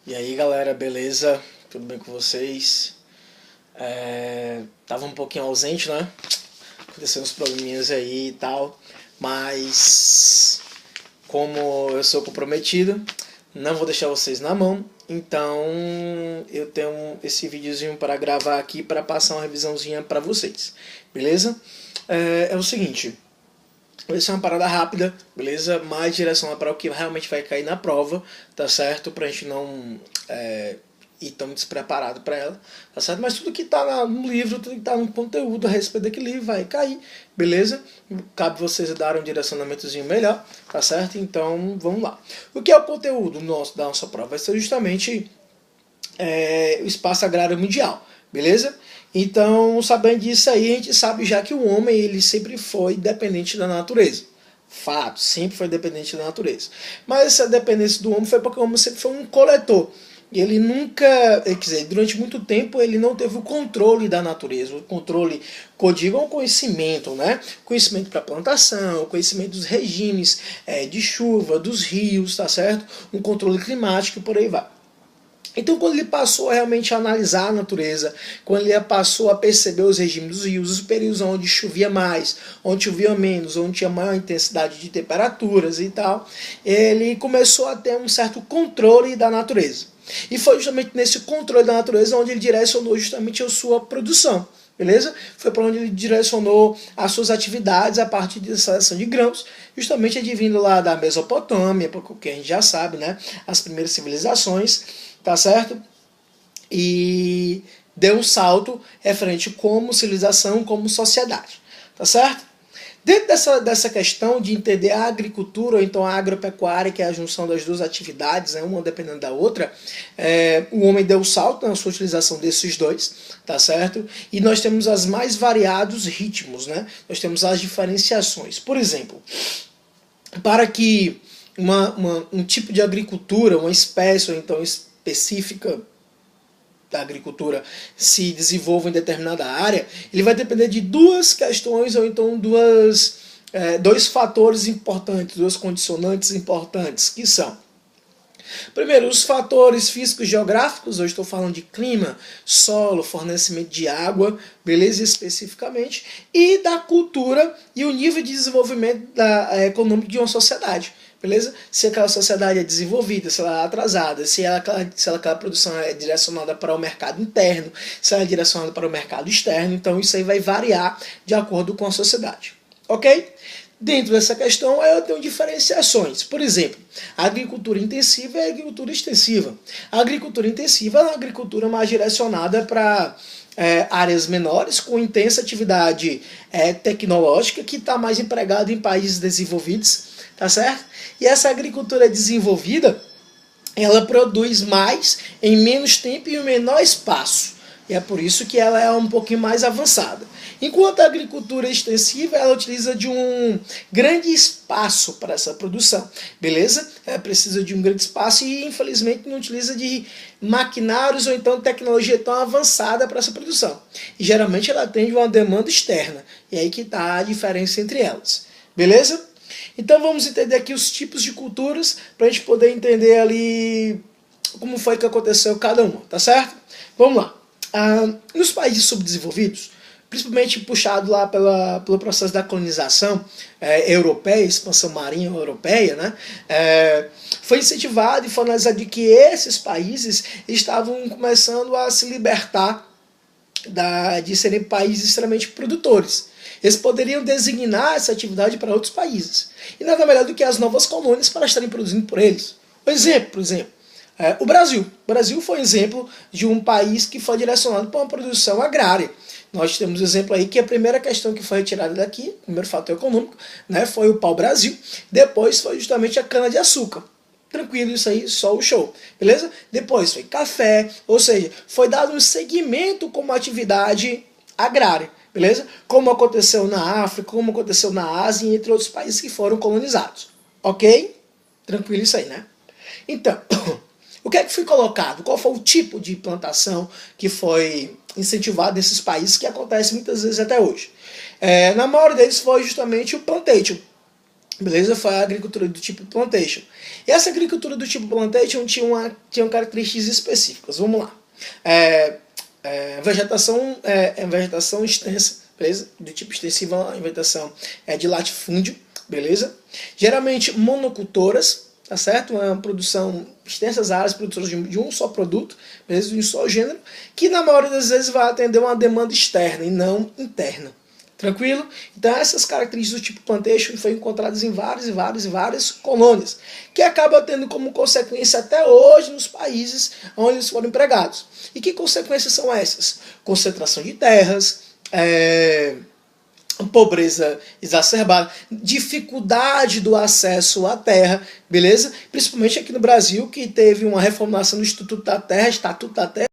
E aí galera, beleza? Tudo bem com vocês? Tava um pouquinho ausente, né? Aconteceu uns probleminhas aí e tal, mas como eu sou comprometido, não vou deixar vocês na mão, então eu tenho esse videozinho para gravar aqui para passar uma revisãozinha para vocês, beleza? É o seguinte, vai ser uma parada rápida, beleza? Mais direcionada para o que realmente vai cair na prova, tá certo? Pra gente não ir tão despreparado para ela, tá certo? Mas tudo que tá no livro, tudo que tá no conteúdo a respeito daquele livro vai cair, beleza? Cabe vocês darem um direcionamentozinho melhor, tá certo? Então vamos lá. O que é o conteúdo da nossa prova? Vai ser justamente o espaço agrário mundial, beleza? Então, sabendo disso aí, a gente sabe já que o homem ele sempre foi dependente da natureza. Fato, sempre foi dependente da natureza. Mas essa dependência do homem foi porque o homem sempre foi um coletor. E ele nunca, quer dizer, durante muito tempo ele não teve o controle da natureza, o controle, que eu digo, é um conhecimento, né? Conhecimento para plantação, conhecimento dos regimes de chuva, dos rios, tá certo? Um controle climático e por aí vai. Então, quando ele passou a realmente analisar a natureza, quando ele passou a perceber os regimes dos rios, os períodos onde chovia mais, onde chovia menos, onde tinha maior intensidade de temperaturas e tal, ele começou a ter um certo controle da natureza. E foi justamente nesse controle da natureza onde ele direcionou justamente a sua produção. Beleza? Foi para onde ele direcionou as suas atividades a partir de seleção de grãos, justamente advindo lá da Mesopotâmia, porque a gente já sabe, né? As primeiras civilizações, tá certo? E deu um salto referente como civilização, como sociedade, tá certo? Dentro dessa questão de entender a agricultura, ou então a agropecuária, que é a junção das duas atividades, uma dependendo da outra, o homem deu um salto na sua utilização desses dois, tá certo? E nós temos os mais variados ritmos, né? Nós temos as diferenciações. Por exemplo, para que um tipo de agricultura, uma espécie ou então específica da agricultura se desenvolva em determinada área, ele vai depender de duas questões ou então dois fatores importantes, duas condicionantes importantes, que são: primeiro, os fatores físicos geográficos, hoje estou falando de clima, solo, fornecimento de água, beleza, especificamente, e da cultura e o nível de desenvolvimento econômico de uma sociedade. Beleza? Se aquela sociedade é desenvolvida, se ela é atrasada, se aquela produção é direcionada para o mercado interno, se ela é direcionada para o mercado externo, então isso aí vai variar de acordo com a sociedade. Ok? Dentro dessa questão, eu tenho diferenciações. Por exemplo, a agricultura intensiva e a agricultura extensiva. A agricultura intensiva é uma agricultura mais direcionada para áreas menores, com intensa atividade tecnológica, que está mais empregada em países desenvolvidos, tá certo? E essa agricultura desenvolvida, ela produz mais em menos tempo e em menor espaço. E é por isso que ela é um pouquinho mais avançada. Enquanto a agricultura extensiva, ela utiliza de um grande espaço para essa produção, beleza? Ela precisa de um grande espaço e, infelizmente, não utiliza de maquinários ou então tecnologia tão avançada para essa produção. E, geralmente, ela atende uma demanda externa. E aí que está a diferença entre elas, beleza? Então, vamos entender aqui os tipos de culturas para a gente poder entender ali como foi que aconteceu cada uma, tá certo? Vamos lá. Nos países subdesenvolvidos, principalmente puxado lá pelo processo da colonização europeia, expansão marinha europeia, né, foi incentivado e foi analisado de que esses países estavam começando a se libertar de serem países extremamente produtores. Eles poderiam designar essa atividade para outros países. E nada melhor do que as novas colônias para estarem produzindo por eles. Por exemplo, o Brasil. O Brasil foi um exemplo de um país que foi direcionado para uma produção agrária. Nós temos um exemplo aí que a primeira questão que foi retirada daqui, o primeiro fator econômico, né, foi o pau-brasil. Depois foi justamente a cana-de-açúcar. Tranquilo, isso aí, só o show, beleza? Depois foi café, ou seja, foi dado um segmento como atividade agrária, beleza? Como aconteceu na África, como aconteceu na Ásia e entre outros países que foram colonizados. Ok? Tranquilo isso aí, né? Então, o que é que foi colocado? Qual foi o tipo de plantação que foi incentivado nesses países, que acontece muitas vezes até hoje? Na maioria deles foi justamente o plantation. beleza? Foi a agricultura do tipo plantation. E essa agricultura do tipo plantation tinha características específicas. Vamos lá. Vegetação extensa, beleza? Do tipo extensiva, a vegetação é de latifúndio, beleza? Geralmente monocultoras, tá certo? Uma produção, extensas áreas produtoras de um só produto, beleza? De um só gênero, que na maioria das vezes vai atender uma demanda externa e não interna. Tranquilo? Então essas características do tipo plantation foram encontradas em várias colônias, que acabam tendo como consequência até hoje nos países onde eles foram empregados. E que consequências são essas? Concentração de terras, pobreza exacerbada, dificuldade do acesso à terra, beleza? Principalmente aqui no Brasil, que teve uma reformulação do Estatuto da Terra,